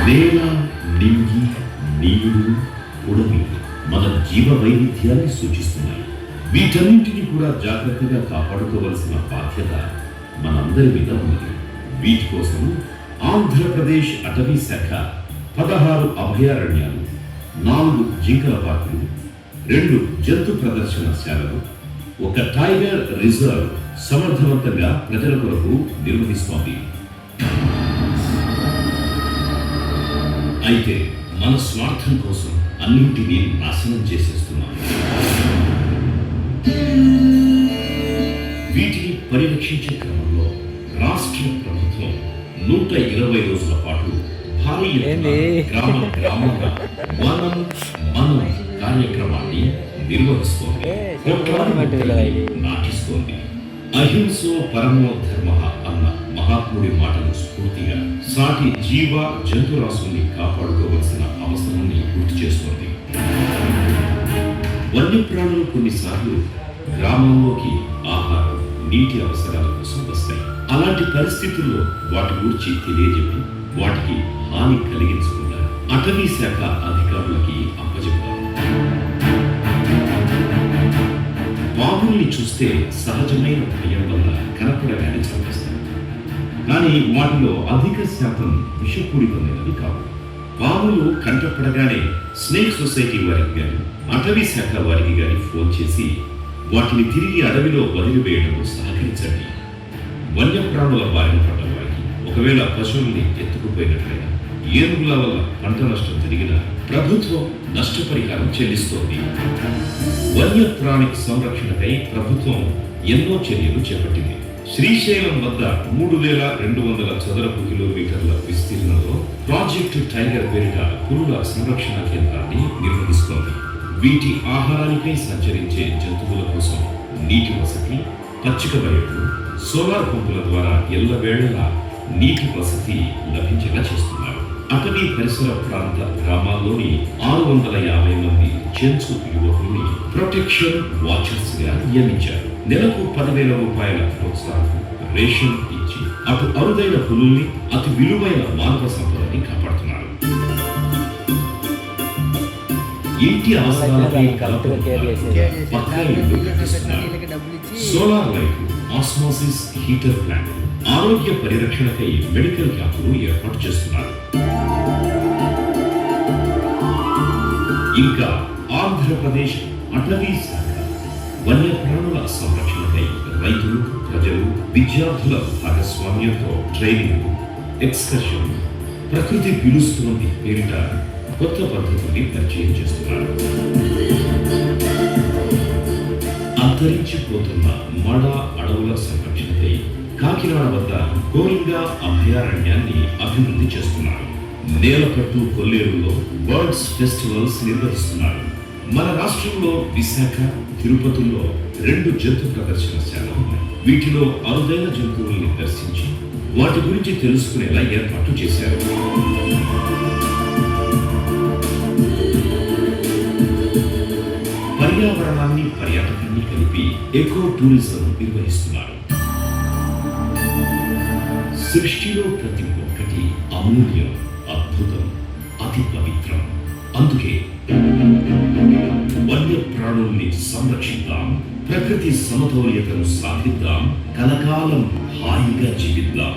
నేల, నింగి, నీరు, ఉడమి మన జీవ వైవిధ్యాన్ని సూచిస్తున్నాయి. వీటన్నింటినీ కూడా జాగ్రత్తగా కాపాడుకోవలసిన బాధ్యత మనందరి మీద ఉంది. వీటి కోసం ఆంధ్రప్రదేశ్ అటవీ శాఖ 16 అభయారణ్యాలు, 4 జింకల పార్కులు, 2 జంతు ప్రదర్శనశాలలు, 1 టైగర్ రిజర్వ్ సమర్థవంతంగా ప్రజల కొరకు నిర్వహిస్తోంది. అయితే మన స్వార్థం కోసం అన్నింటినీ నాశనం చేసేస్తున్నాం. వీటిని పరిరక్షించే క్రమంలో రాష్ట్ర ప్రభుత్వం 120 రోజుల పాటు భారీ గ్రామ గ్రామంగా మనం కార్యక్రమాన్ని నిర్వహిస్తోంది. నాటిస్తోంది. అహింసో పరమో ధర్మ అన్న మహాత్ముడి మాటలు స్ఫూర్తిగా సాటి జీవ జంతురాశుల్ని కాపాడుకోవలసిన అవసరాన్ని గుర్తు చేస్తోంది. వన్యప్రాణులు కొన్నిసార్లు గ్రామంలోకి ఆహారం, నీటి అవసరాల కోసం వస్తాయి. అలాంటి పరిస్థితుల్లో వాటి గురించి తెలియజెప్పి వాటికి హాని కలిగించకుండా అటవీ శాఖ అధికారులకి అప్పచెప్పారు. పాముల్ని చూస్తే సహజమైన భయం వల్ల కనపడగానే చంపేస్తారు. కానీ వాటిలో అధిక శాతం విషపూరితమైనవి కావు. పాములు కంటపడగానే స్నేక్ సొసైటీ వారికి కానీ అటవీ శాఖ వారికి కానీ ఫోన్ చేసి వాటిని తిరిగి అడవిలో వదిలివేయడంలో సహకరించండి. వన్యప్రాణుల బారిన పడ్డ వారికి ఒకవేళ పశువుల్ని ఎత్తుకుపోయినట్లయినా, ఏనుగుల వల్ల పంట నష్టం జరిగిన ప్రభుత్వం నష్టపరిహారం చెల్లిస్తోంది. వన్యప్రాణి సంరక్షణకై ప్రభుత్వం ఎన్నో చర్యలు చేపట్టింది. శ్రీశైలం వద్ద 3200 చదరపు కిలోమీటర్ల విస్తీర్ణంలో ప్రాజెక్టు టైగర్ పేరిట పులుల సంరక్షణ కేంద్రాన్ని నిర్వహిస్తోంది. వీటి ఆహారానికై సంచరించే జంతువుల కోసం నీటి వసతి, పచ్చిక బయళ్ళు, సోలార్ పంపుల ద్వారా ఎల్లవేళలా నీటి వసతి లభించేలా చేస్తున్నారు. అటవీ పరిసర ప్రాంత గ్రామాల్లోని 650 మంది చెంచు యువకుల్ని ప్రొటెక్షన్ వాచర్స్ గా నియమించారు. నెలకు 10,000 రూపాయల ప్రోత్సాహం, రేషన్ ఇచ్చి అటు అరుదైన పులుల్ని, అతి విలువైన మానవ సంపదని కాపాడుతున్నారు. ఇంటి అవసరాలపై సోలార్ లైట్లు, ఆస్మోసిస్ హీటర్ ప్లాంట్, ఆరోగ్య పరిరక్షణకై మెడికల్ క్యాంపులు ఏర్పాటు చేస్తున్నారు. ఇంకా ఆంధ్రప్రదేశ్ అటవీ శాఖ వన్యప్రాణుల సంరక్షణకై రైతులు, ప్రజలు, విద్యార్థుల భాగస్వామ్యంతో ట్రైనింగ్, ఎక్స్కర్షన్, ప్రకృతి పిలుస్తోంది పేరిట కొత్త పద్ధతుల్ని పరిచయం చేస్తున్నారు. అంతరించిపోతున్న మడ అడవుల సంరక్షణకై కాకినాడ వద్ద కోరింగా అభయారణ్యాన్ని అభివృద్ధి చేస్తున్నారు. నేలపట్టు కొల్లేరులో బర్డ్స్ ఫెస్టివల్స్ నిర్వహిస్తున్నారు. మన రాష్ట్రంలో విశాఖ, తిరుపతిలో 2 జంతు ప్రదర్శనశాలలు ఉన్నాయి. వీటిలో అరుదైన జంతువుల్ని దర్శించి వాటి గురించి తెలుసుకునేలా ఏర్పాటు చేశారు. పర్యావరణాన్ని, పర్యాటకాన్ని కలిపి ఎకో టూరిజం నిర్వహిస్తున్నారు. సృష్టిలో ప్రతి ఒక్కటి అమూల్యం, అద్భుతం, అతి పవిత్రం. అందుకే వన్యప్రాణుల్ని సంరక్షిద్దాం, ప్రకృతి సమతౌల్యతను సాధిద్దాం, కలకాలం హాయిగా జీవిద్దాం.